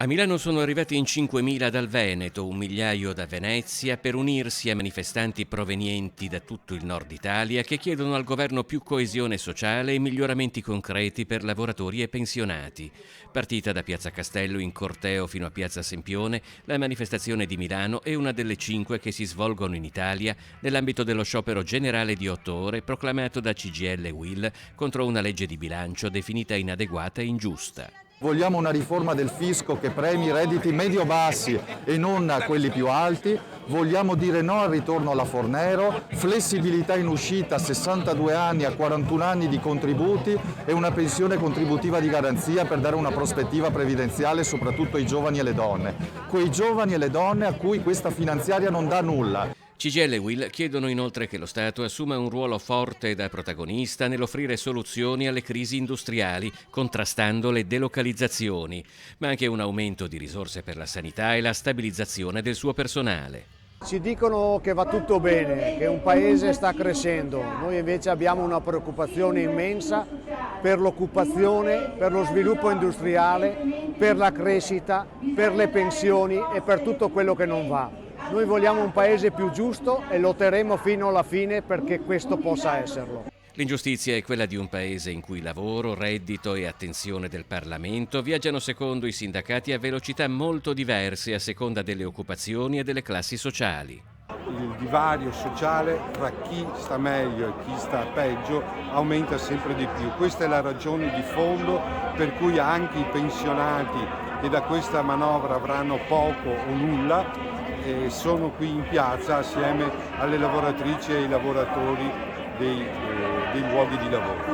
A Milano sono arrivati in 5.000 dal Veneto, 1 migliaio da Venezia, per unirsi a manifestanti provenienti da tutto il nord Italia che chiedono al governo più coesione sociale e miglioramenti concreti per lavoratori e pensionati. Partita da Piazza Castello in corteo fino a Piazza Sempione, la manifestazione di Milano è una delle 5 che si svolgono in Italia nell'ambito dello sciopero generale di 8 ore proclamato da CGIL e UIL contro una legge di bilancio definita inadeguata e ingiusta. Vogliamo una riforma del fisco che premi i redditi medio-bassi e non quelli più alti. Vogliamo dire no al ritorno alla Fornero, flessibilità in uscita a 62 anni, a 41 anni di contributi e una pensione contributiva di garanzia per dare una prospettiva previdenziale soprattutto ai giovani e alle donne. Quei giovani e le donne a cui questa finanziaria non dà nulla. CGIL e UIL chiedono inoltre che lo Stato assuma un ruolo forte da protagonista nell'offrire soluzioni alle crisi industriali, contrastando le delocalizzazioni, ma anche un aumento di risorse per la sanità e la stabilizzazione del suo personale. Ci dicono che va tutto bene, che un paese sta crescendo, noi invece abbiamo una preoccupazione immensa per l'occupazione, per lo sviluppo industriale, per la crescita, per le pensioni e per tutto quello che non va. Noi vogliamo un paese più giusto e lotteremo fino alla fine perché questo possa esserlo. L'ingiustizia è quella di un paese in cui lavoro, reddito e attenzione del Parlamento viaggiano secondo i sindacati a velocità molto diverse a seconda delle occupazioni e delle classi sociali. Il divario sociale tra chi sta meglio e chi sta peggio aumenta sempre di più. Questa è la ragione di fondo per cui anche i pensionati che da questa manovra avranno poco o nulla sono qui in piazza assieme alle lavoratrici e ai lavoratori dei luoghi di lavoro.